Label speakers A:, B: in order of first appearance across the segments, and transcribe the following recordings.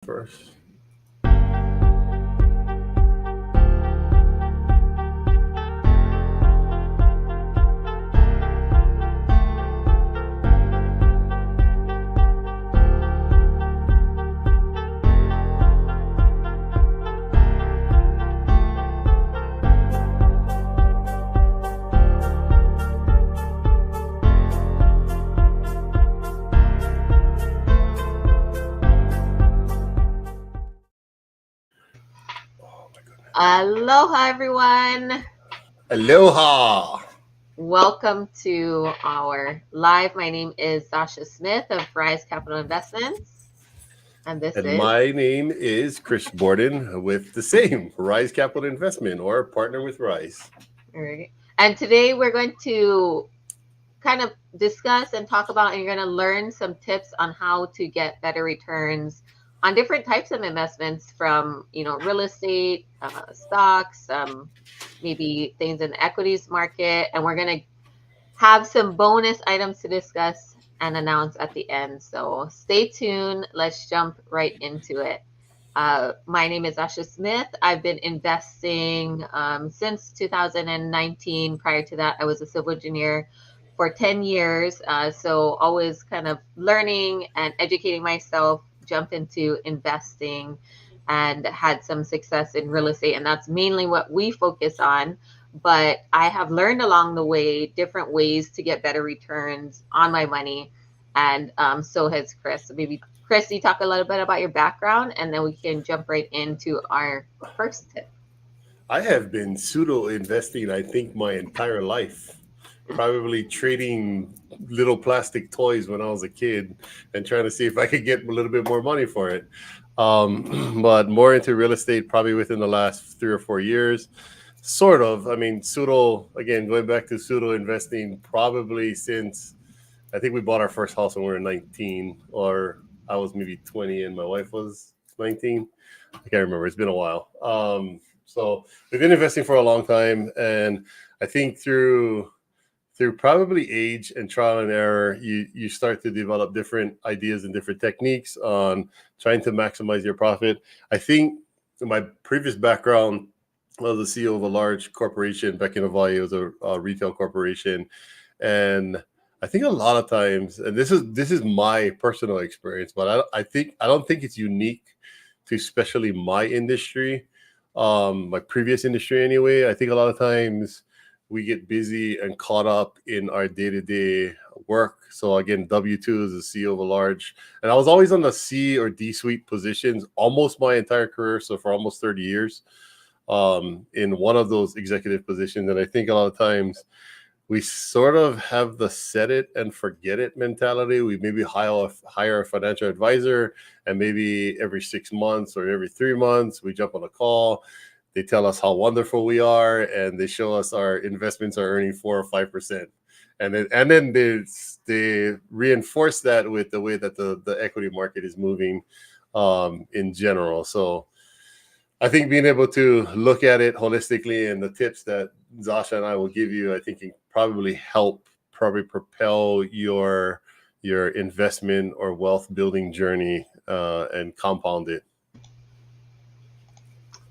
A: First. Oh my goodness.
B: Aloha, everyone.
A: Aloha.
B: Welcome to our live. My name is Sasha Smith of Rise Capital Investments, and this
A: And
B: is.
A: my name is Chris Borden with the same Rise Capital Investment or partner with Rise.
B: All right. And today we're going to kind of discuss and talk about, and you're going to learn some tips on how to get better returns on different types of investments from, real estate, stocks, maybe things in the equities market. And we're going to have some bonus items to discuss and announce at the end. So stay tuned. Let's jump right into it. My name is Asha Smith. I've been investing since 2019. Prior to that, I was a civil engineer for 10 years. So always kind of learning and educating myself, jump into investing and had some success in real estate. And that's mainly what we focus on. But I have learned along the way different ways to get better returns on my money. And so has Chris. So maybe, Chris, you talk a little bit about your background, and then we can jump right into our first tip.
A: I have been pseudo investing, I think, my entire life. Probably trading little plastic toys when I was a kid and trying to see if I could get a little bit more money for it. But more into real estate probably within the last 3 or 4 years. Sort of. I mean, pseudo, again, going back to pseudo investing, probably since I think we bought our first house when we were 19, or I was maybe 20 and my wife was 19. I can't remember. It's been a while. So we've been investing for a long time, and I think through probably age and trial and error, you start to develop different ideas and different techniques on trying to maximize your profit. I think my previous background was the CEO of a large corporation back in Hawaii. It was a retail corporation, and I think a lot of times, and this is my personal experience, but I don't think it's unique to especially my industry, my previous industry anyway. I think a lot of times we get busy and caught up in our day to day work. So again, W-2 is the CEO of a large, and I was always on the C or D suite positions almost my entire career. So for almost 30 years, in one of those executive positions. And I think a lot of times we sort of have the set it and forget it mentality. We maybe hire a financial advisor, and maybe every 6 months or every 3 months, we jump on a call. They tell us how wonderful we are, and they show us our investments are earning 4 or 5%. And then they reinforce that with the way that the equity market is moving in general. So I think being able to look at it holistically and the tips that Zasha and I will give you, I think can probably help propel your investment or wealth building journey and compound it.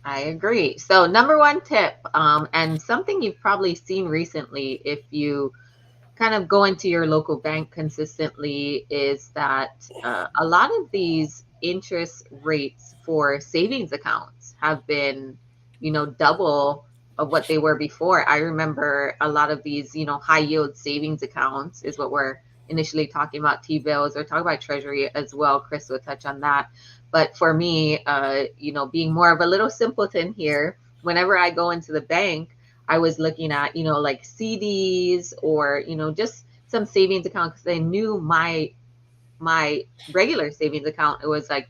B: I agree. So, number one tip, and something you've probably seen recently if you kind of go into your local bank consistently, is that a lot of these interest rates for savings accounts have been, double of what they were before. I remember a lot of these, high yield savings accounts is what we're initially talking about, T-bills, or talk about treasury as well. Chris will touch on that. But for me, being more of a little simpleton here, whenever I go into the bank, I was looking at, like CDs or, just some savings account, because I knew my regular savings account, it was like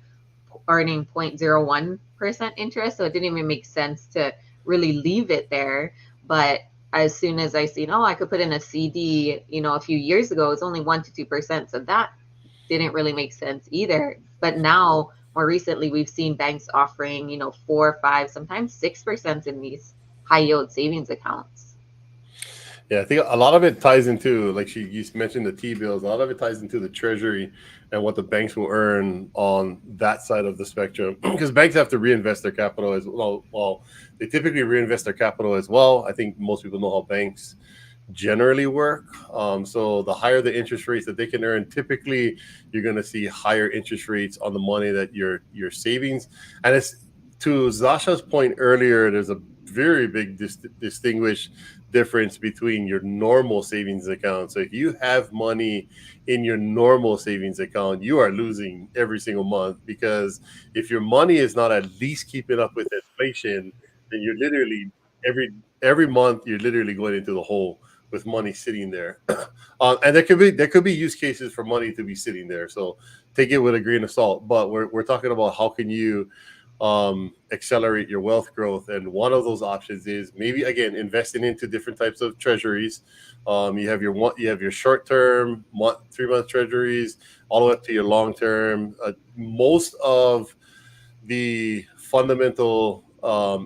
B: earning 0.01% interest. So it didn't even make sense to really leave it there. But as soon as I seen, I could put in a CD, a few years ago, it's only 1 to 2%. So that didn't really make sense either. But now, more recently, we've seen banks offering, 4, 5, sometimes 6% in these high yield savings accounts.
A: Yeah, I think a lot of it ties into, like you mentioned, the T bills. A lot of it ties into the treasury and what the banks will earn on that side of the spectrum, because banks have to reinvest their capital as well. Well, they typically reinvest their capital as well. I think most people know how banks generally work. So the higher the interest rates that they can earn, typically you're going to see higher interest rates on the money that your savings. And it's to Zasha's point earlier. There's a very big distinguished difference between your normal savings account. So if you have money in your normal savings account, you are losing every single month, because if your money is not at least keeping up with inflation, then you're literally every month you're literally going into the hole with money sitting there. And there could be use cases for money to be sitting there. So take it with a grain of salt. But we're talking about how can you accelerate your wealth growth, and one of those options is maybe again investing into different types of treasuries. You have your short term 3 month treasuries, all the way up to your long term. Most of the fundamental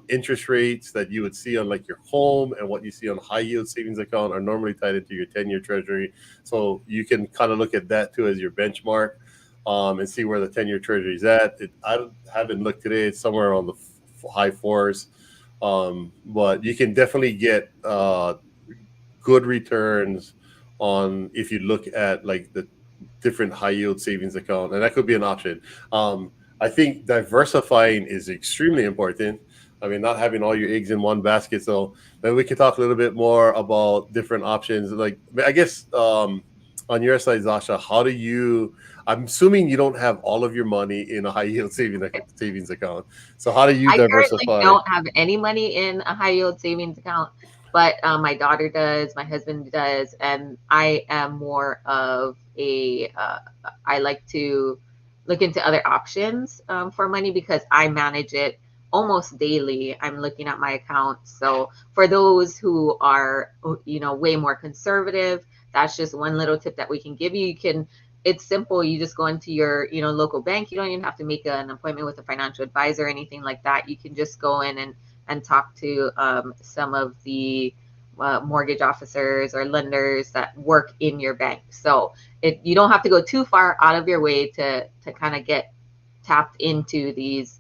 A: interest rates that you would see on like your home and what you see on high yield savings account are normally tied into your 10-year treasury. So you can kind of look at that too as your benchmark, and see where the 10-year treasury is at. I haven't looked today. It's somewhere on the high fours. But you can definitely get good returns on if you look at like the different high yield savings account, and that could be an option. I think diversifying is extremely important. I mean, not having all your eggs in one basket. So maybe we can talk a little bit more about different options. Like, I guess on your side, Zasha, how do you? I'm assuming you don't have all of your money in a high yield savings account. So how do you
B: I currently
A: diversify?
B: don't have any money in a high yield savings account, but my daughter does, my husband does, and I am more of I like to look into other options for money because I manage it almost daily. I'm looking at my account. So for those who are, way more conservative, that's just one little tip that we can give you. It's simple. You just go into your, local bank. You don't even have to make an appointment with a financial advisor or anything like that. You can just go in and talk to some of the mortgage officers or lenders that work in your bank. So you don't have to go too far out of your way to kind of get tapped into these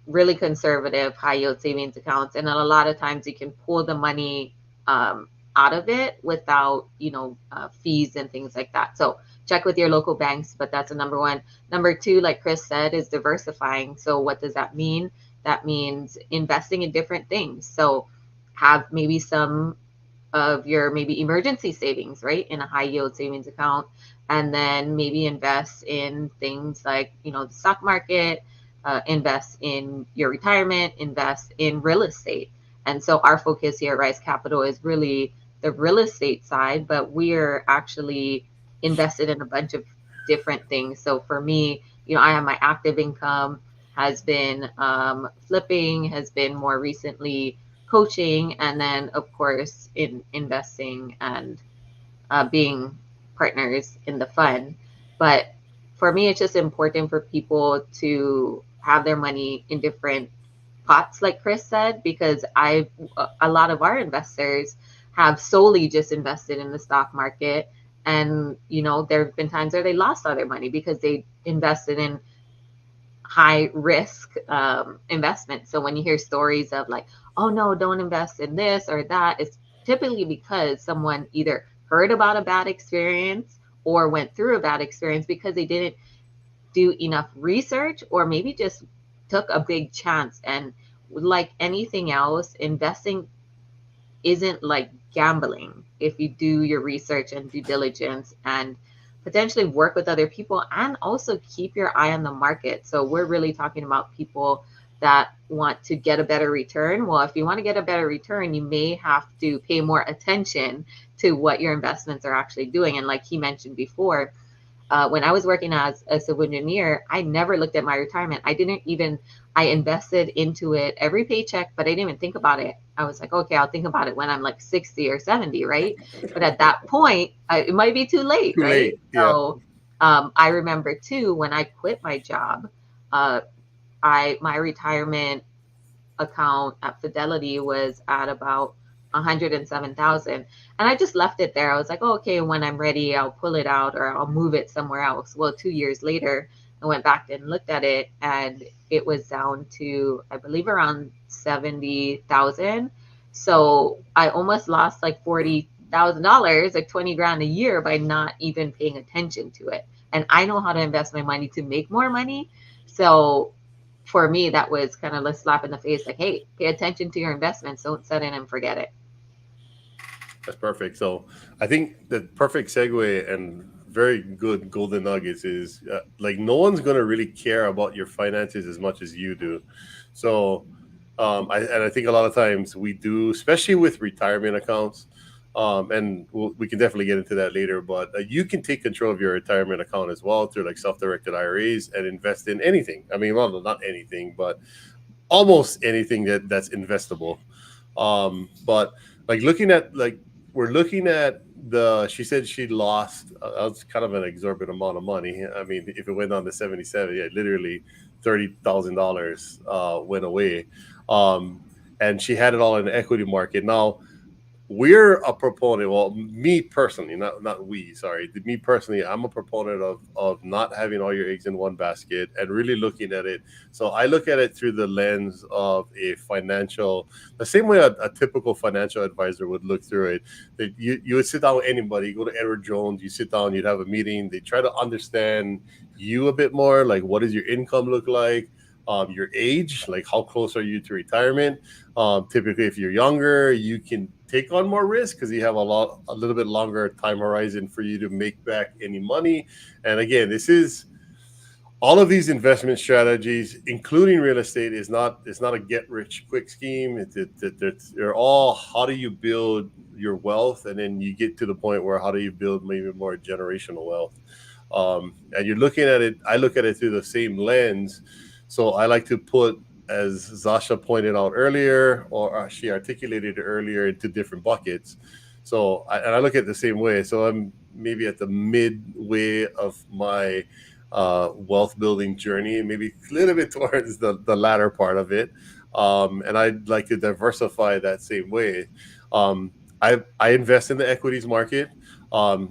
B: really conservative high yield savings accounts. And then a lot of times you can pull the money out of it without, fees and things like that. So check with your local banks, but that's a number one. Number two, like Chris said, is diversifying. So what does that mean? That means investing in different things. So have maybe some of your maybe emergency savings, right, in a high yield savings account, and then maybe invest in things like, the stock market, invest in your retirement, invest in real estate. And so our focus here at Rise Capital is really the real estate side, but we're actually invested in a bunch of different things. So for me, I have my active income has been flipping, has been more recently coaching, and then of course in investing and being partners in the fund. But for me, it's just important for people to have their money in different pots, like Chris said, because a lot of our investors have solely just invested in the stock market. And, there have been times where they lost all their money because they invested in high risk investments. So when you hear stories of like, oh no, don't invest in this or that, it's typically because someone either heard about a bad experience or went through a bad experience because they didn't do enough research, or maybe just took a big chance. And like anything else, investing isn't like gambling if you do your research and due diligence and potentially work with other people and also keep your eye on the market. So we're really talking about people that want to get a better return. Well, if you want to get a better return, you may have to pay more attention to what your investments are actually doing. And like he mentioned before, when I was working as a civil engineer, I never looked at my retirement. I invested into it every paycheck, but I didn't even think about it. I was like, okay, I'll think about it when I'm like 60 or 70, right? But at that point, it might be too late,
A: Too
B: right?
A: late. Yeah.
B: So I remember too, when I quit my job, my retirement account at Fidelity was at about 107,000, and I just left it there. I was like, oh, okay, when I'm ready, I'll pull it out or I'll move it somewhere else. Well, 2 years later, I went back and looked at it, and it was down to, I believe, around 70,000. So I almost lost like $40,000, like 20 grand a year by not even paying attention to it. And I know how to invest my money to make more money. So for me, that was kind of a slap in the face, like, hey, pay attention to your investments. Don't set in and forget it.
A: That's perfect. So I think the perfect segue and very good golden nuggets is like no one's going to really care about your finances as much as you do. So I think a lot of times we do, especially with retirement accounts. And we can definitely get into that later, but you can take control of your retirement account as well through like self-directed IRAs and invest in anything. I mean, well, not anything, but almost anything that's investable. But like looking at like we're looking at she said she lost that was kind of an exorbitant amount of money. I mean, if it went on to 77, yeah, literally $30,000 went away. And she had it all in the equity market. Now we're a proponent, well, me personally, not we, sorry, me personally, I'm a proponent of not having all your eggs in one basket and really looking at it. So I look at it through the lens of the same way a typical financial advisor would look through it. That you would sit down with anybody, go to Edward Jones, you sit down, you'd have a meeting, they try to understand you a bit more, like what does your income look like, your age, like how close are you to retirement. Typically, if you're younger, you can take on more risk because you have a little bit longer time horizon for you to make back any money. And again, all of these investment strategies, including real estate, it's not a get rich quick scheme. They're all how do you build your wealth, and then you get to the point where how do you build maybe more generational wealth. And you're looking at it. I look at it through the same lens. So I like to put, as Zasha pointed out earlier, or she articulated earlier, into different buckets. So I look at it the same way. So I'm maybe at the midway of my wealth building journey, maybe a little bit towards the latter part of it. And I'd like to diversify that same way. I invest in the equities market.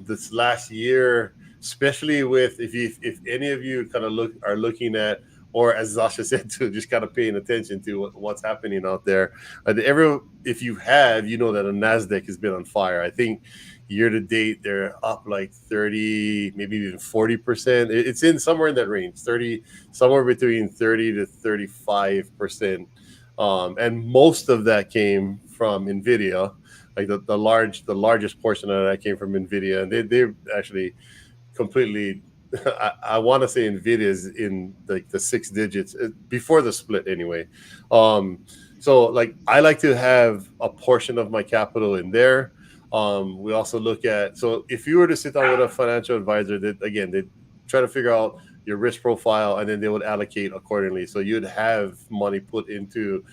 A: This last year, especially with if any of you kind of are looking at, or as Zasha said too, just kind of paying attention to what's happening out there. If you have, you know that the NASDAQ has been on fire. I think year to date, they're up like 30, maybe even 40%. It's in somewhere in that range, somewhere between 30 to 35%. And most of that came from NVIDIA. Like the largest portion of that came from NVIDIA. And they actually completely, I want to say NVIDIA is in like the 6 digits before the split anyway. So like I like to have a portion of my capital in there. We also look at, so if you were to sit down with a financial advisor, that again, they try to figure out your risk profile and then they would allocate accordingly. So you'd have money put into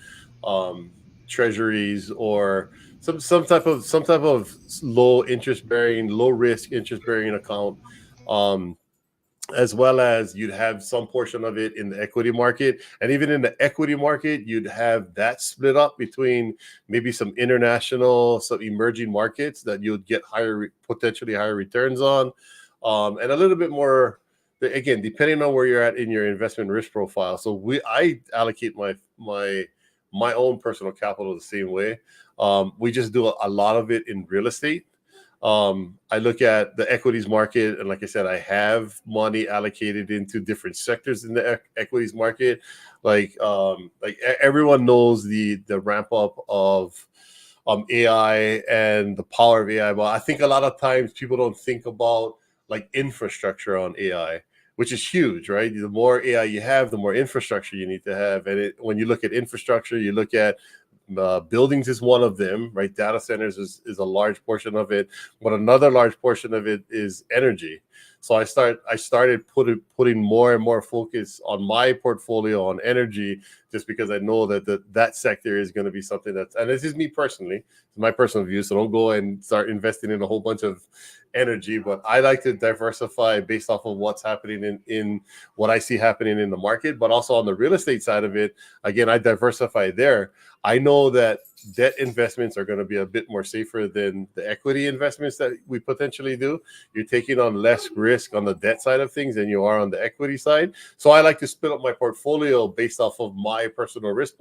A: treasuries or some type of low risk interest bearing account. As well as you'd have some portion of it in the equity market. And even in the equity market, you'd have that split up between maybe some international, some emerging markets that you'd get potentially higher returns on. And a little bit more, again, depending on where you're at in your investment risk profile. So I allocate my own personal capital the same way. We just do a lot of it in real estate. I look at the equities market, and like I said, I have money allocated into different sectors in the equities market. Like everyone knows the ramp up of AI and the power of AI. But I think a lot of times people don't think about like infrastructure on AI, which is huge, right? The more AI you have, the more infrastructure you need to have. And when you look at infrastructure, you look at buildings is one of them, right? Data centers is a large portion of it, but another large portion of it is energy. So I started putting more and more focus on my portfolio on energy, just because I know that sector is going to be something and this is me personally, it's my personal view. So don't go and start investing in a whole bunch of energy, but I like to diversify based off of what's happening in what I see happening in the market, but also on the real estate side of it. Again, I diversify there. I know that debt investments are going to be a bit more safer than the equity investments that we potentially do. You're taking on less risk on the debt side of things than you are on the equity side. So I like to split up my portfolio based off of my personal risk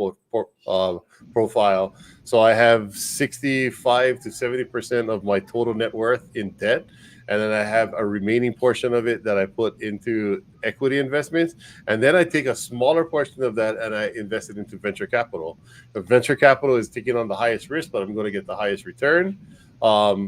A: profile. So I have 65 to 70% of my total net worth in debt. And then I have a remaining portion of it that I put into equity investments. And then I take a smaller portion of that and I invest it into venture capital. The venture capital is taking on the highest risk, but I'm going to get the highest return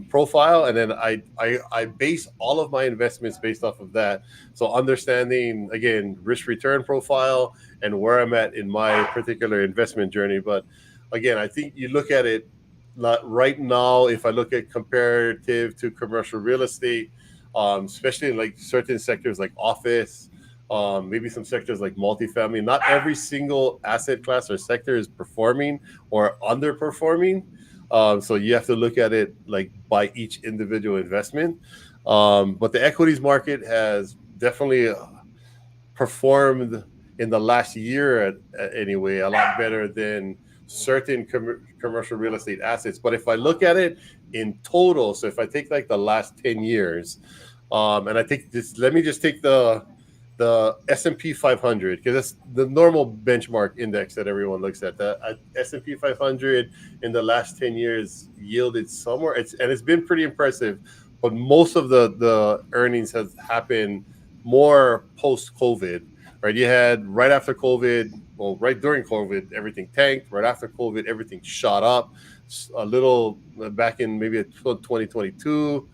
A: profile. And then I base all of my investments based off of that. So understanding, again, risk return profile and where I'm at in my particular investment journey. But again, I think you look at it, right now, if I look at comparative to commercial real estate, especially in like certain sectors like office, maybe some sectors like multifamily, not every single asset class or sector is performing or underperforming. So you have to look at it like by each individual investment. But the equities market has definitely performed in the last year anyway a lot better than certain commercial real estate assets. But if I look at it in total, so if I take like the last 10 years, and I take this, let me just take the S&P 500, because that's the normal benchmark index that everyone looks at. The S&P 500 in the last 10 years yielded somewhere, it's been pretty impressive, but most of the earnings have happened more post-COVID, right? You had right after COVID, well, right during COVID, everything tanked. Right after COVID, everything shot up a little back in maybe 2022.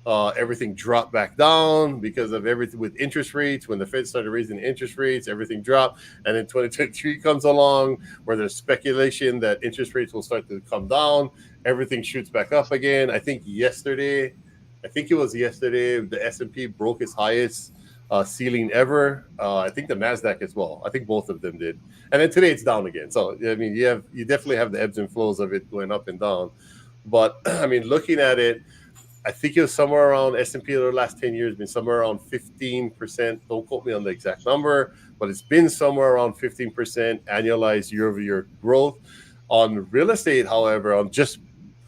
A: Everything dropped back down because of everything with interest rates. When the Fed started raising interest rates, everything dropped. And then 2023 comes along where there's speculation that interest rates will start to come down. Everything shoots back up again. I think it was yesterday, the S&P broke its highest ceiling ever. I think the NASDAQ as well. I think both of them did. And then today it's down again. So, I mean, you definitely have the ebbs and flows of it going up and down. But, I mean, looking at it, I think it was somewhere around S&P over the last 10 years, been somewhere around 15%. Don't quote me on the exact number, but it's been somewhere around 15% annualized year-over-year growth. On real estate, however, on just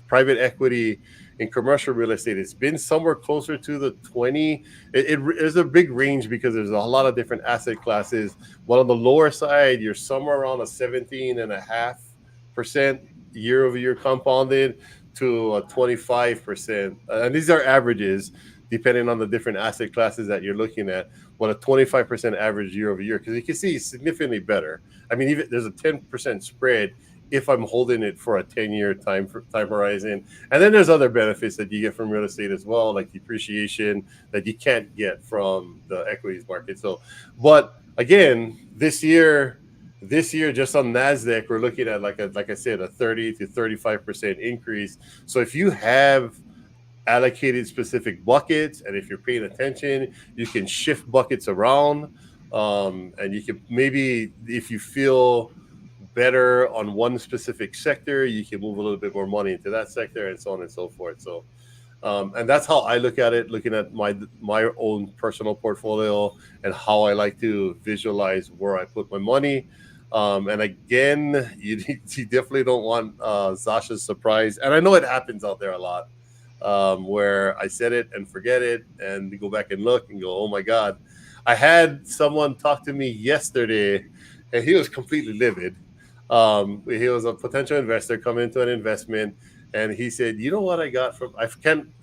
A: private equity in commercial real estate, it's been somewhere closer to the 20. There's a big range because there's a lot of different asset classes. But on the lower side, you're somewhere around a 17.5% year-over-year compounded to a 25%. And these are averages depending on the different asset classes that you're looking at. But a 25% average year-over-year, because you can see it's significantly better. I mean, even there's a 10% spread if I'm holding it for a 10-year time horizon. And then there's other benefits that you get from real estate as well, like depreciation that you can't get from the equities market. So, but again, this year, just on NASDAQ, we're looking at like I said, a 30 to 35% increase. So if you have allocated specific buckets, and if you're paying attention, you can shift buckets around, and you can maybe, if you feel better on one specific sector, you can move a little bit more money into that sector, and so on and so forth. So, and that's how I look at it, looking at my own personal portfolio and how I like to visualize where I put my money. And again, you definitely don't want Zasha's surprise. And I know it happens out there a lot, where I said it and forget it, and we go back and look and go, oh my God. I had someone talk to me yesterday, and he was completely livid. He was a potential investor coming into an investment, and he said, you know what I got from,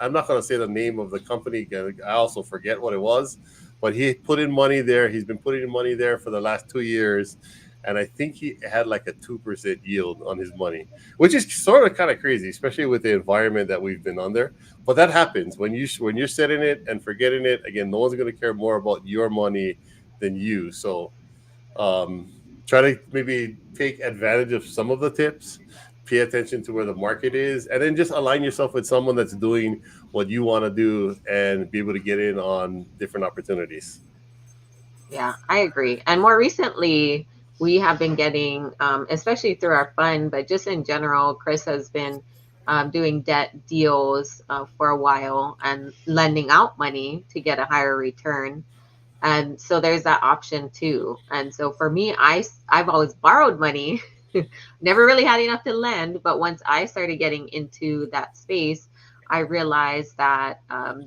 A: I'm not going to say the name of the company. I also forget what it was, but he put in money there. He's been putting in money there for the last 2 years. And I think he had like a 2% yield on his money, which is sort of kind of crazy, especially with the environment that we've been under. But that happens when you're setting it and forgetting it. Again, no one's going to care more about your money than you. So try to maybe take advantage of some of the tips, pay attention to where the market is, and then just align yourself with someone that's doing what you want to do and be able to get in on different opportunities.
B: Yeah, I agree. And more recently, we have been getting, especially through our fund, but just in general, Chris has been doing debt deals for a while and lending out money to get a higher return. And so there's that option too. And so for me, I've always borrowed money, never really had enough to lend. But once I started getting into that space, I realized that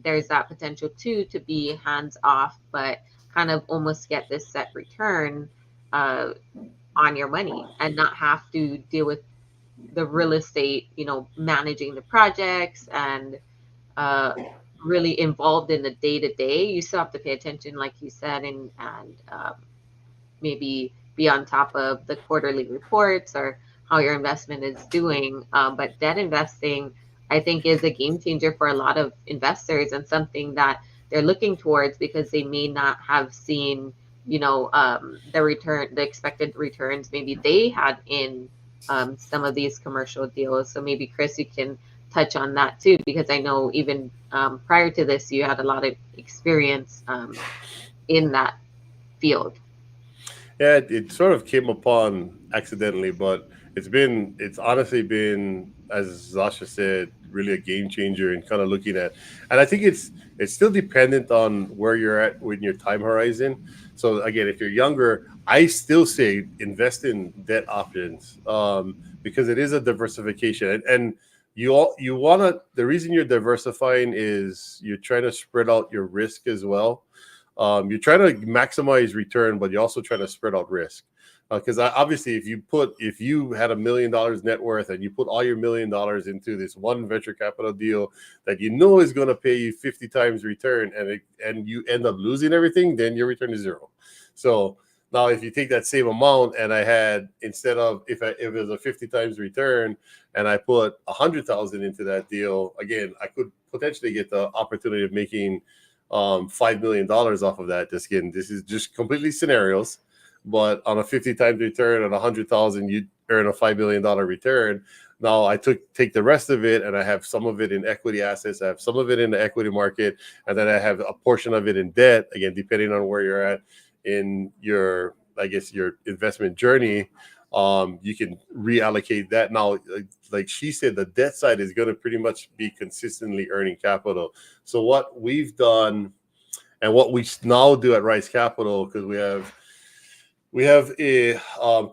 B: there's that potential too to be hands off, but kind of almost get this set return on your money and not have to deal with the real estate, managing the projects and really involved in the day to day. You still have to pay attention, like you said, and maybe be on top of the quarterly reports or how your investment is doing. But debt investing, I think, is a game changer for a lot of investors and something that they're looking towards because they may not have seen, the expected returns maybe they had in some of these commercial deals. So maybe Chris, you can touch on that too, because I know even prior to this, you had a lot of experience in that field.
A: Yeah, it sort of came upon accidentally, but it's honestly been, as Zasha said, really a game changer in kind of looking at, and I think it's still dependent on where you're at in your time horizon. So again, if you're younger, I still say invest in debt options because it is a diversification, and you want to. The reason you're diversifying is you're trying to spread out your risk as well. You're trying to maximize return, but you're also trying to spread out risk. Because obviously, if you had $1 million net worth and you put all your $1 million into this one venture capital deal that you know is going to pay you 50 times return, and you end up losing everything, then your return is zero. So now, if you take that same amount and I had, instead of if it was a 50 times return and I put 100,000 into that deal, again, I could potentially get the opportunity of making $5 million off of that. Just kidding. This is just completely scenarios. But on a 50 times return on 100,000, you earn a $5 million return. Now I take the rest of it and I have some of it in equity assets. I have some of it in the equity market, and then I have a portion of it in debt. Again, depending on where you're at in your investment journey, you can reallocate that. Now, like she said, the debt side is going to pretty much be consistently earning capital. So what we've done and what we now do at Rise Capital, because we have a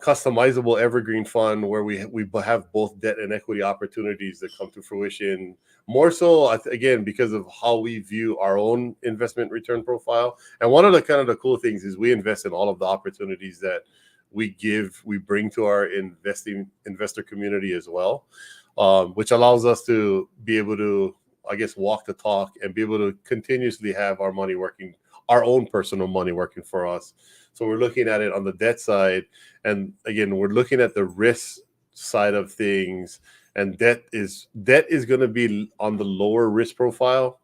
A: customizable evergreen fund where we have both debt and equity opportunities that come to fruition. More so, again, because of how we view our own investment return profile. And one of the cool things is we invest in all of the opportunities that we bring to our investor community as well, which allows us to be able to, I guess, walk the talk and be able to continuously have our money working, our own personal money working for us. So we're looking at it on the debt side. And again, we're looking at the risk side of things. And debt is going to be on the lower risk profile.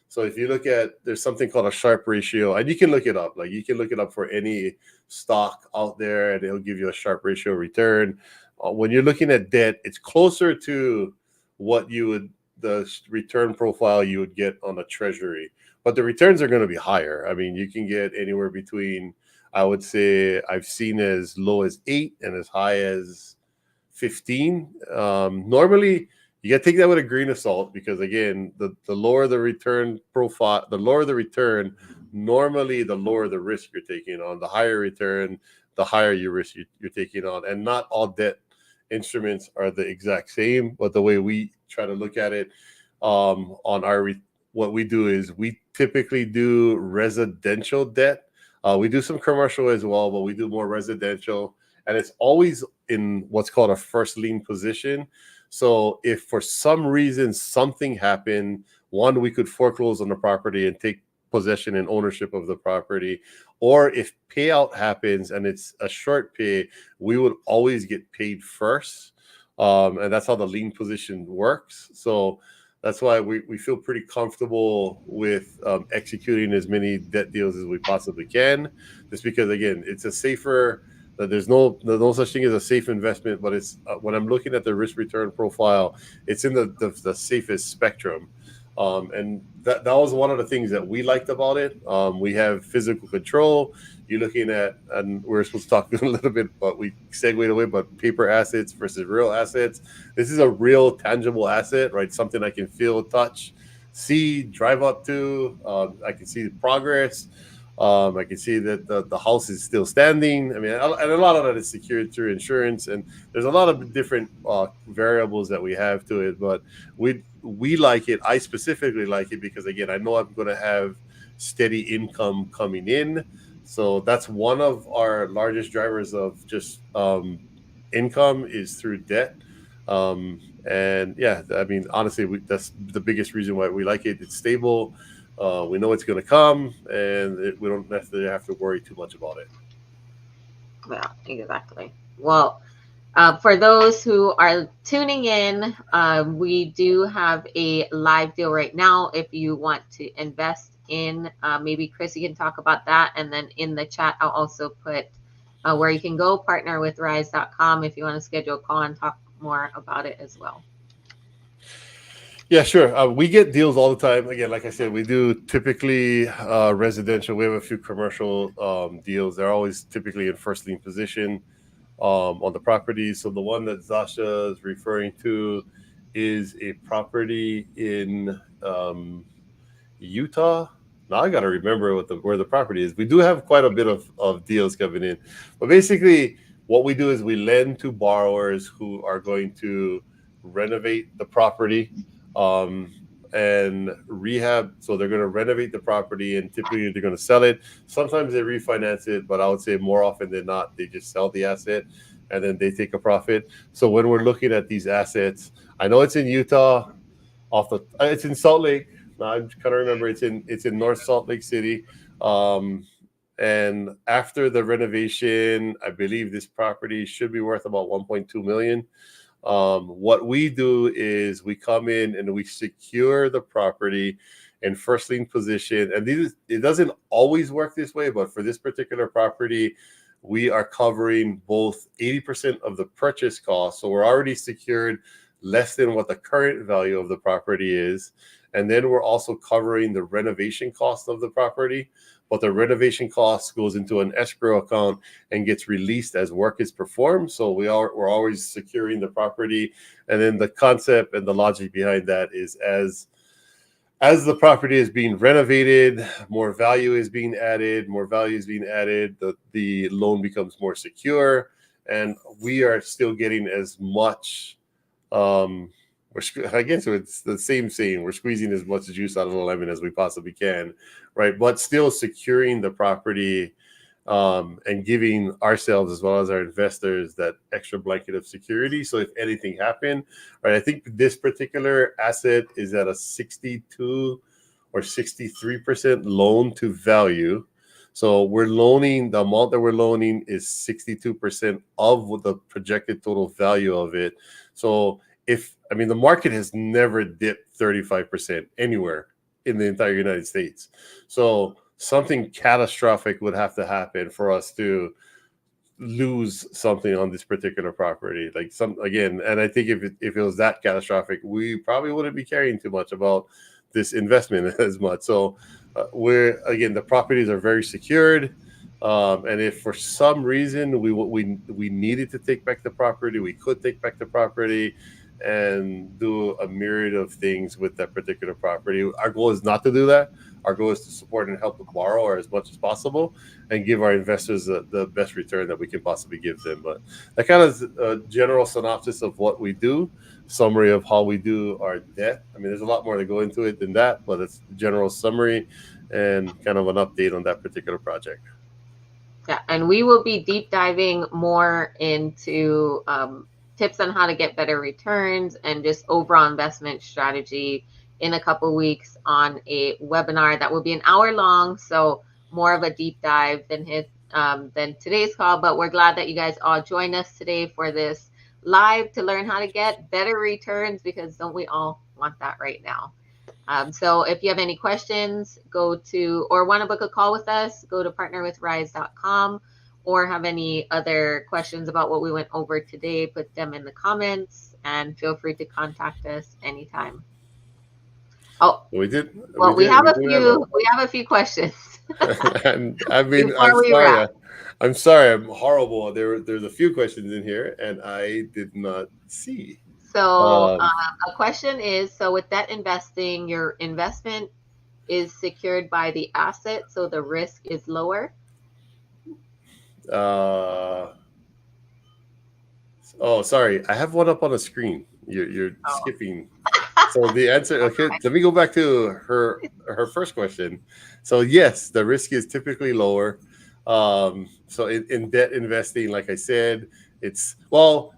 A: So if you look at, there's something called a Sharpe ratio, and you can look it up. Like you can look it up for any stock out there, and it'll give you a Sharpe ratio return. When you're looking at debt, it's closer to the return profile you would get on a treasury, but the returns are going to be higher. I mean, you can get anywhere between, I would say, I've seen as low as 8 and as high as 15. Normally, you got to take that with a grain of salt because, again, the lower the return profile, the lower the return, normally the lower the risk you're taking on. The higher return, the higher your risk you're taking on. And not all debt instruments are the exact same, but the way we try to look at it what we do is we typically do residential debt. We do some commercial as well, but we do more residential. And it's always in what's called a first lien position. So if for some reason something happened, one, we could foreclose on the property and take possession and ownership of the property. Or if payout happens and it's a short pay, we would always get paid first. And that's how the lien position works. So that's why we feel pretty comfortable with executing as many debt deals as we possibly can. Just because, again, it's a safer, there's no such thing as a safe investment, but it's when I'm looking at the risk return profile, it's in the safest spectrum. And that was one of the things that we liked about it. We have physical control. You're looking at, and we're supposed to talk a little bit, but we segued away, but paper assets versus real assets. This is a real tangible asset, right? Something I can feel, touch, see, drive up to. I can see the progress. I can see that the house is still standing. I mean, and a lot of that is secured through insurance, and there's a lot of different variables that we have to it. But we like it. I specifically like it because, again, I know I'm going to have steady income coming in. So that's one of our largest drivers of just income is through debt. And yeah, I mean, honestly, that's the biggest reason why we like it. It's stable. We know it's going to come, and we don't necessarily have to worry too much about it.
B: Yeah, exactly. Well, for those who are tuning in, we do have a live deal right now. If you want to invest in, maybe Chris, you can talk about that. And then in the chat, I'll also put where you can go, partnerwithrise.com, if you want to schedule a call and talk more about it as well.
A: Yeah, sure. We get deals all the time. Again, like I said, we do typically residential. We have a few commercial deals. They're always typically in first lien position on the property. So the one that Zasha is referring to is a property in Utah. Now I got to remember where the property is. We do have quite a bit of deals coming in. But basically, what we do is we lend to borrowers who are going to renovate the property and rehab. So they're going to renovate the property, and typically they're going to sell it. Sometimes they refinance it, but I would say more often than not, they just sell the asset and then they take a profit. So when we're looking at these assets, I know it's in Utah. It's in Salt Lake. I'm kind of remember it's in North Salt Lake City. And after the renovation, I believe this property should be worth about 1.2 million. What we do is we come in and we secure the property in first lien position. And it doesn't always work this way, but for this particular property, we are covering both 80% of the purchase cost. So we're already secured less than what the current value of the property is. And then we're also covering the renovation cost of the property. But the renovation cost goes into an escrow account and gets released as work is performed. So we're always securing the property. And then the concept and the logic behind that is as the property is being renovated, more value is being added, the loan becomes more secure. And we are still getting as much, I guess it's the same saying, we're squeezing as much juice out of the lemon as we possibly can, right? But still securing the property and giving ourselves as well as our investors that extra blanket of security. So if anything happened, right, I think this particular asset is at a 62 or 63% loan to value. So the amount that we're loaning is 62% of the projected total value of it. So the market has never dipped 35% anywhere in the entire United States. So something catastrophic would have to happen for us to lose something on this particular property. And I think if it was that catastrophic, we probably wouldn't be caring too much about this investment as much. So the properties are very secured. And if for some reason we needed to take back the property, we could take back the property and do a myriad of things with that particular property. Our goal is not to do that. Our goal is to support and help the borrower as much as possible and give our investors the best return that we can possibly give them. But that kind of is a general synopsis of what we do, summary of how we do our debt. I mean, there's a lot more to go into it than that, but it's a general summary and kind of an update on that particular project.
B: Yeah, and we will be deep diving more into tips on how to get better returns and just overall investment strategy in a couple weeks on a webinar that will be an hour long. So more of a deep dive than today's call. But we're glad that you guys all joined us today for this live to learn how to get better returns, because don't we all want that right now? So if you have any questions, or want to book a call with us, go to partnerwithrise.com, or have any other questions about what we went over today, put them in the comments and feel free to contact us anytime. Oh,
A: We did.
B: well, we have
A: We
B: a
A: did have
B: few. We have a few questions
A: and I mean, I'm
B: before we
A: sorry.
B: wrap.
A: I'm sorry. I'm horrible. There's a few questions in here, and I did not see.
B: So,
A: Um,
B: a question is: so with debt investing, your investment is secured by the asset, so the risk is lower.
A: uh, oh, sorry. I have one up on the screen. You're
B: Oh,
A: skipping. So the answer. Okay, let me go back to her first question. So yes, the risk is typically lower. So in debt investing, like I said, it's well,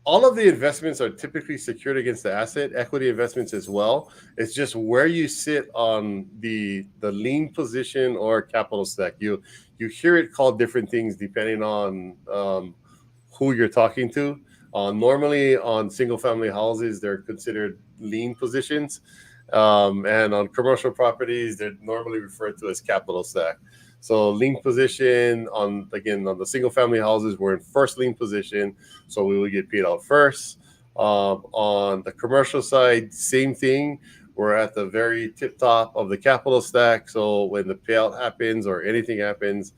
A: all of the investments are typically secured against the asset, equity investments as well. It's just where you sit on the lien position or capital stack. You hear it called different things depending on who you're talking to. Normally on single family houses, they're considered lien positions. And on commercial properties, they're normally referred to as capital stack. So lien position on the single family houses, we're in first lien position, so we will get paid out first. On the commercial side, same thing. We're at the very tip top of the capital stack. So when the payout happens or anything happens,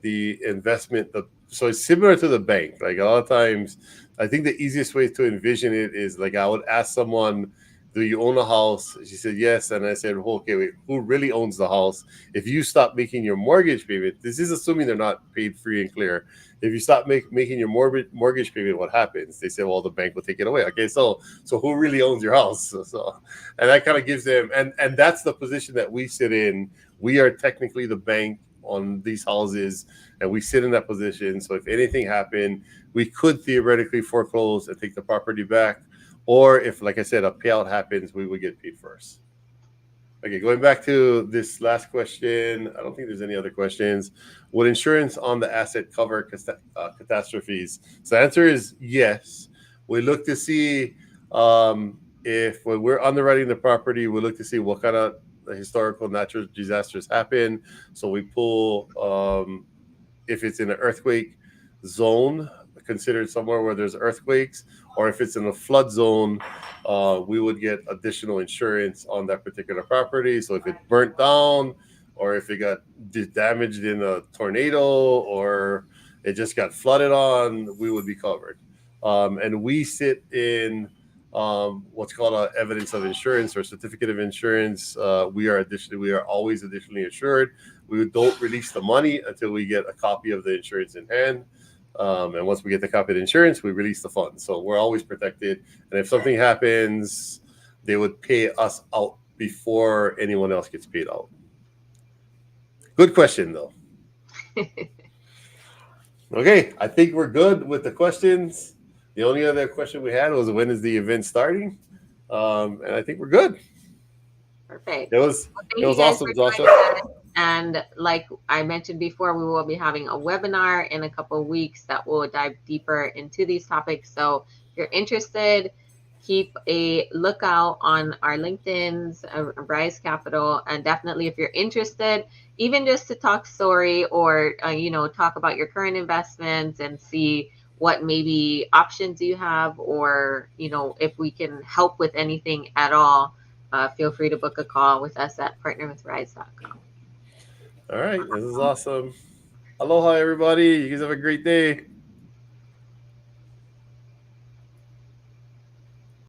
A: the investment, so it's similar to the bank. Like a lot of times, I think the easiest way to envision it is like I would ask someone, do you own a house? She said yes, and I said, well, okay, wait, who really owns the house? If you stop making your mortgage payment, this is assuming they're not paid free and clear. If you stop making your mortgage payment, what happens? They say, well, the bank will take it away. Okay, so who really owns your house? And that kind of gives them, and that's the position that we sit in. We are technically the bank on these houses, and we sit in that position. So if anything happened, we could theoretically foreclose and take the property back. Or if, like I said, a payout happens, we would get paid first. Okay, going back to this last question, I don't think there's any other questions. Would insurance on the asset cover catastrophes? So the answer is yes. We look to see if when we're underwriting the property, we look to see what kind of historical natural disasters happen. So we pull if it's in an earthquake zone, considered somewhere where there's earthquakes, or if it's in a flood zone, we would get additional insurance on that particular property. So if it burnt down, or if it got damaged in a tornado, or it just got flooded on, we would be covered. And we sit in what's called a evidence of insurance or certificate of insurance. We are always additionally insured. We don't release the money until we get a copy of the insurance in hand. And once we get the copy of the insurance, we release the funds. So we're always protected. And if something happens, they would pay us out before anyone else gets paid out. Good question, though. Okay, I think we're good with the questions. The only other question we had was, when is the event starting? And I think we're good.
B: Perfect.
A: It was
B: Thank you guys
A: awesome,
B: for
A: Joshua.
B: joining us. And like I mentioned before, we will be having a webinar in a couple of weeks that will dive deeper into these topics. So if you're interested, keep a lookout on our LinkedIn's, Rise Capital. And definitely if you're interested, even just to talk story or, talk about your current investments and see what maybe options you have, or, if we can help with anything at all, feel free to book a call with us at partnerwithrise.com.
A: All right, this is awesome. Aloha, everybody. You guys have a great day.